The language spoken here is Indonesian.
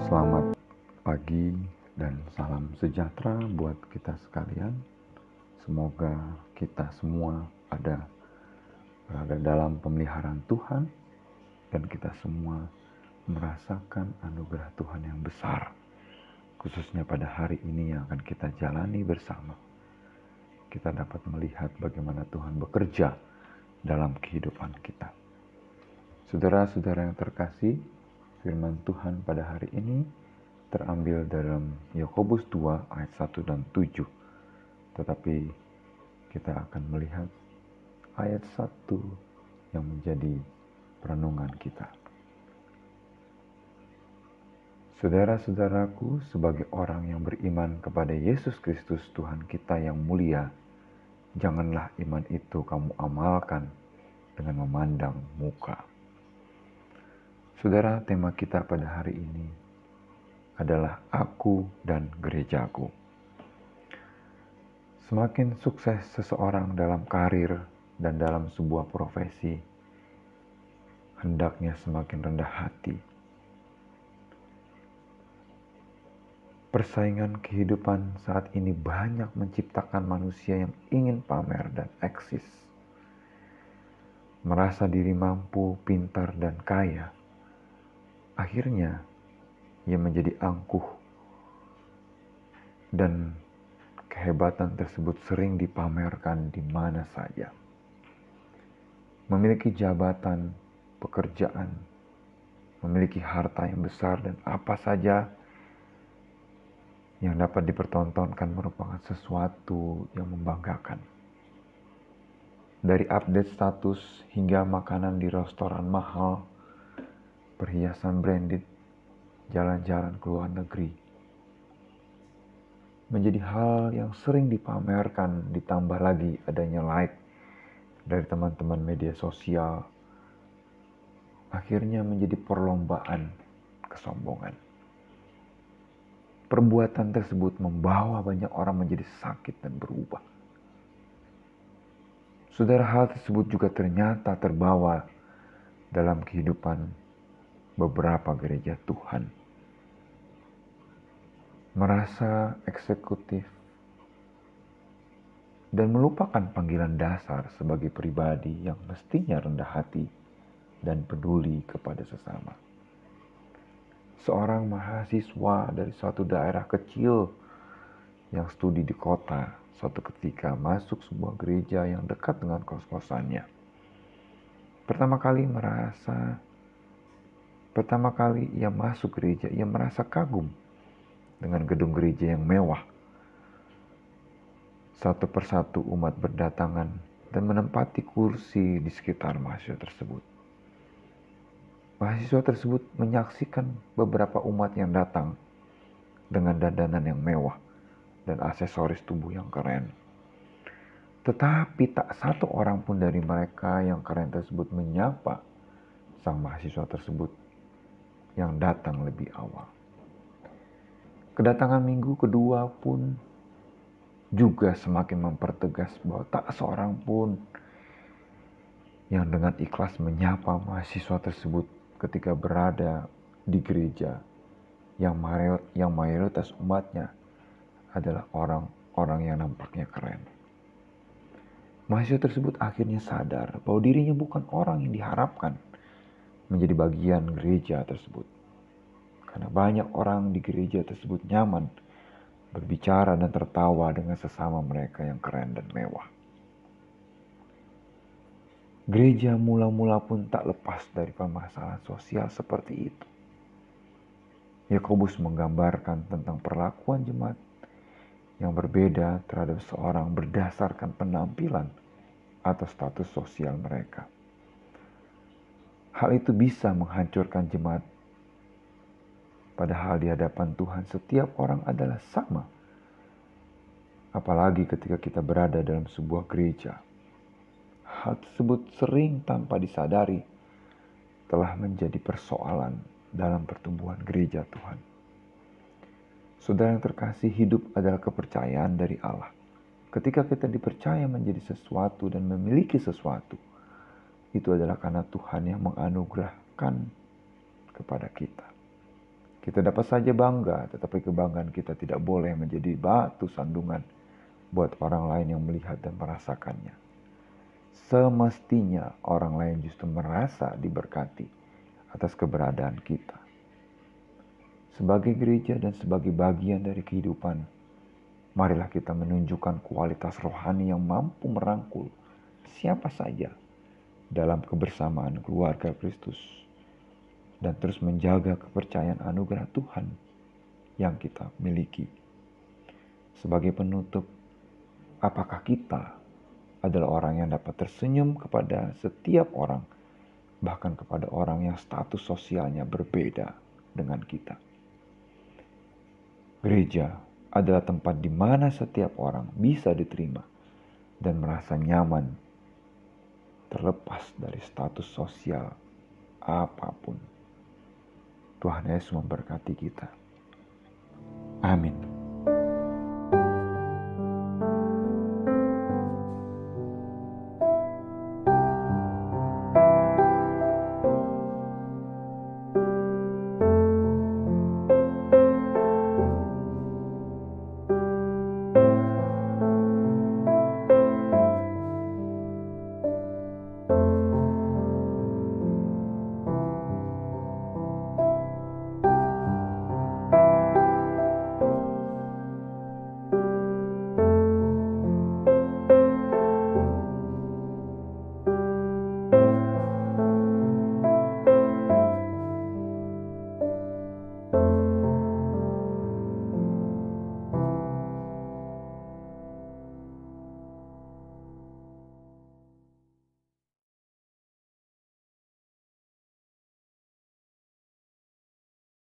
Selamat pagi dan salam sejahtera buat kita sekalian. Semoga kita semua berada dalam pemeliharaan Tuhan dan kita semua merasakan anugerah Tuhan yang besar, khususnya pada hari ini yang akan kita jalani bersama. Kita dapat melihat bagaimana Tuhan bekerja dalam kehidupan kita. Saudara-saudara yang terkasih, firman Tuhan pada hari ini terambil dalam Yakobus 2 ayat 1 dan 7. Tetapi kita akan melihat ayat 1 yang menjadi perenungan kita. Saudara-saudaraku, sebagai orang yang beriman kepada Yesus Kristus Tuhan kita yang mulia, janganlah iman itu kamu amalkan dengan memandang muka. Saudara, tema kita pada hari ini adalah aku dan gerejaku. Semakin sukses seseorang dalam karir dan dalam sebuah profesi, hendaknya semakin rendah hati. Persaingan kehidupan saat ini banyak menciptakan manusia yang ingin pamer dan eksis. Merasa diri mampu, pintar, dan kaya. Akhirnya, ia menjadi angkuh dan kehebatan tersebut sering dipamerkan di mana saja. Memiliki jabatan, pekerjaan, memiliki harta yang besar dan apa saja yang dapat dipertontonkan merupakan sesuatu yang membanggakan. Dari update status hingga makanan di restoran mahal, perhiasan branded, jalan-jalan ke luar negeri, menjadi hal yang sering dipamerkan, ditambah lagi adanya like dari teman-teman media sosial, akhirnya menjadi perlombaan kesombongan. Perbuatan tersebut membawa banyak orang menjadi sakit dan berubah. Saudara, hal tersebut juga ternyata terbawa dalam kehidupan beberapa gereja Tuhan. Merasa eksekutif dan melupakan panggilan dasar sebagai pribadi yang mestinya rendah hati dan peduli kepada sesama. Seorang mahasiswa dari suatu daerah kecil yang studi di kota, suatu ketika masuk sebuah gereja yang dekat dengan kos-kosannya. Pertama kali ia masuk gereja, ia merasa kagum dengan gedung gereja yang mewah. Satu persatu umat berdatangan dan menempati kursi di sekitar mahasiswa tersebut. Mahasiswa tersebut menyaksikan beberapa umat yang datang dengan dandanan yang mewah dan aksesoris tubuh yang keren. Tetapi tak satu orang pun dari mereka yang keren tersebut menyapa sang mahasiswa tersebut yang datang lebih awal. Kedatangan minggu kedua pun juga semakin mempertegas bahwa tak seorang pun yang dengan ikhlas menyapa mahasiswa tersebut ketika berada di gereja yang mayoritas umatnya adalah orang-orang yang nampaknya keren. Mahasiswa tersebut akhirnya sadar bahwa dirinya bukan orang yang diharapkan menjadi bagian gereja tersebut. Karena banyak orang di gereja tersebut nyaman berbicara dan tertawa dengan sesama mereka yang keren dan mewah. Gereja mula-mula pun tak lepas dari permasalahan sosial seperti itu. Yakobus menggambarkan tentang perlakuan jemaat yang berbeda terhadap seorang berdasarkan penampilan atau status sosial mereka. Hal itu bisa menghancurkan jemaat. Padahal di hadapan Tuhan setiap orang adalah sama. Apalagi ketika kita berada dalam sebuah gereja. Hal tersebut sering tanpa disadari telah menjadi persoalan dalam pertumbuhan gereja Tuhan. Saudara yang terkasih, hidup adalah kepercayaan dari Allah. Ketika kita dipercaya menjadi sesuatu dan memiliki sesuatu, itu adalah karena Tuhan yang menganugerahkan kepada kita. Kita dapat saja bangga, tetapi kebanggaan kita tidak boleh menjadi batu sandungan buat orang lain yang melihat dan merasakannya. Semestinya orang lain justru merasa diberkati atas keberadaan kita. Sebagai gereja dan sebagai bagian dari kehidupan, marilah kita menunjukkan kualitas rohani yang mampu merangkul siapa saja dalam kebersamaan keluarga Kristus dan terus menjaga kepercayaan anugerah Tuhan yang kita miliki. Sebagai penutup, apakah kita adalah orang yang dapat tersenyum kepada setiap orang, bahkan kepada orang yang status sosialnya berbeda dengan kita? Gereja adalah tempat di mana setiap orang bisa diterima dan merasa nyaman, terlepas dari status sosial apapun. Tuhan Yesus memberkati kita. Amin.